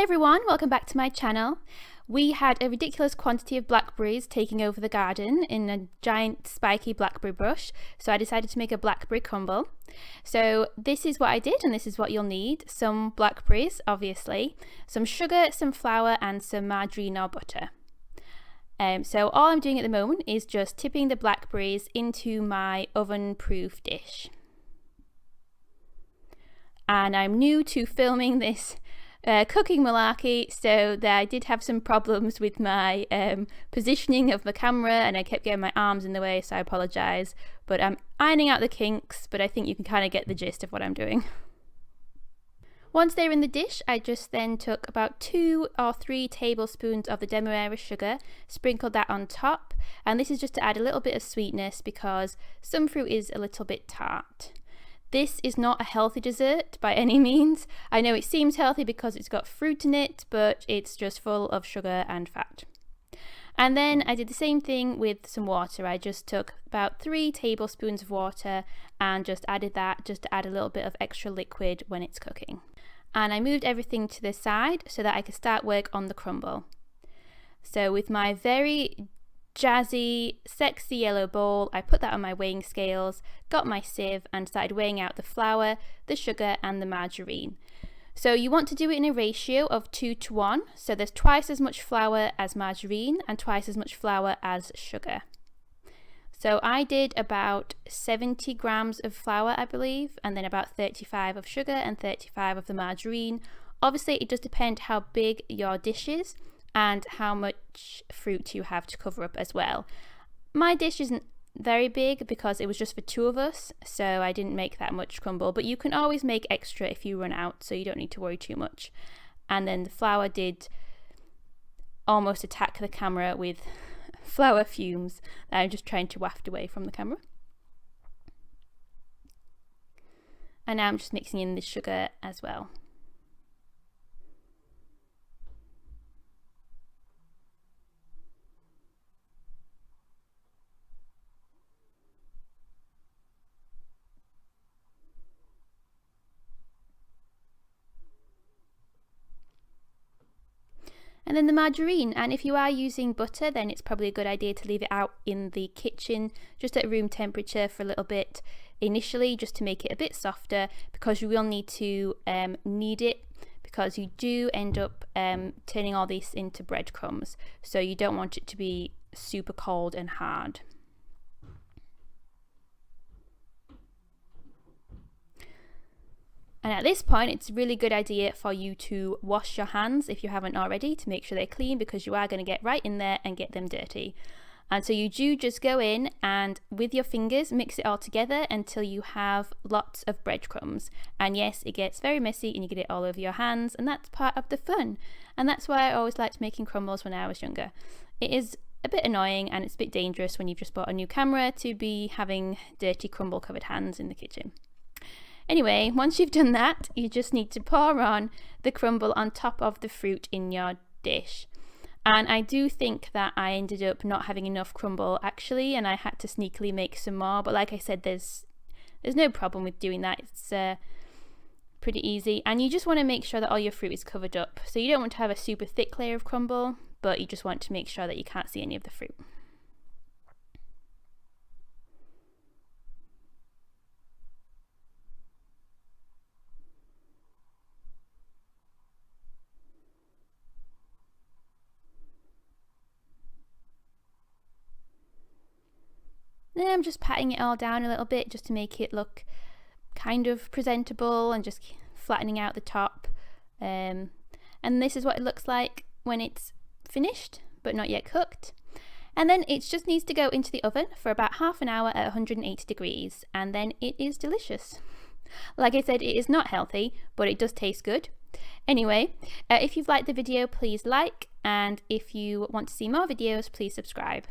Hi everyone, welcome back to my channel. We had a ridiculous quantity of blackberries taking over the garden in a giant spiky blackberry bush, so I decided to make a blackberry crumble. So this is what I did, and this is what you'll need. Some blackberries, obviously, some sugar, some flour, and some margarine or butter. So all I'm doing at the moment is just tipping the blackberries into my oven-proof dish. And I'm new to filming this cooking malarkey, so that I did have some problems with my positioning of the camera, and I kept getting my arms in the way, so I apologise. But I'm ironing out the kinks, but I think you can kind of get the gist of what I'm doing. Once they're in the dish, I just then took about 2 or 3 tablespoons of the demerara sugar, sprinkled that on top, and this is just to add a little bit of sweetness because some fruit is a little bit tart. This is not a healthy dessert by any means. I know it seems healthy because it's got fruit in it, but it's just full of sugar and fat. And then I did the same thing with some water. I just took about 3 tablespoons of water and just added that just to add a little bit of extra liquid when it's cooking. And I moved everything to the side so that I could start work on the crumble. So with my very jazzy, sexy yellow bowl, I put that on my weighing scales, got my sieve and started weighing out the flour, the sugar and the margarine. So you want to do it in a ratio of 2 to 1, so there's twice as much flour as margarine and twice as much flour as sugar. So I did about 70 grams of flour, I believe, and then about 35 of sugar and 35 of the margarine. Obviously it does depend how big your dish is and how much fruit you have to cover up as well. My dish isn't very big because it was just for 2 of us, so I didn't make that much crumble, but you can always make extra if you run out, so you don't need to worry too much. And then the flour did almost attack the camera with flour fumes that I'm just trying to waft away from the camera. And now I'm just mixing in the sugar as well. And then the margarine, and if you are using butter, then it's probably a good idea to leave it out in the kitchen just at room temperature for a little bit initially, just to make it a bit softer, because you will need to knead it, because you do end up turning all this into breadcrumbs, so you don't want it to be super cold and hard. And at this point, it's a really good idea for you to wash your hands if you haven't already, to make sure they're clean, because you are going to get right in there and get them dirty. And so you do just go in and with your fingers mix it all together until you have lots of breadcrumbs. And yes, it gets very messy and you get it all over your hands, and that's part of the fun. And that's why I always liked making crumbles when I was younger. It is a bit annoying and it's a bit dangerous when you've just bought a new camera to be having dirty crumble covered hands in the kitchen. Anyway, once you've done that, you just need to pour on the crumble on top of the fruit in your dish. And I do think that I ended up not having enough crumble actually, and I had to sneakily make some more, but like I said, there's no problem with doing that. It's pretty easy, and you just want to make sure that all your fruit is covered up. So you don't want to have a super thick layer of crumble, but you just want to make sure that you can't see any of the fruit. Then I'm just patting it all down a little bit just to make it look kind of presentable and just flattening out the top. And this is what it looks like when it's finished but not yet cooked. And then it just needs to go into the oven for about half an hour at 180 degrees, and then it is delicious. Like I said, it is not healthy, but it does taste good. Anyway, if you've liked the video, please like, and if you want to see more videos, please subscribe.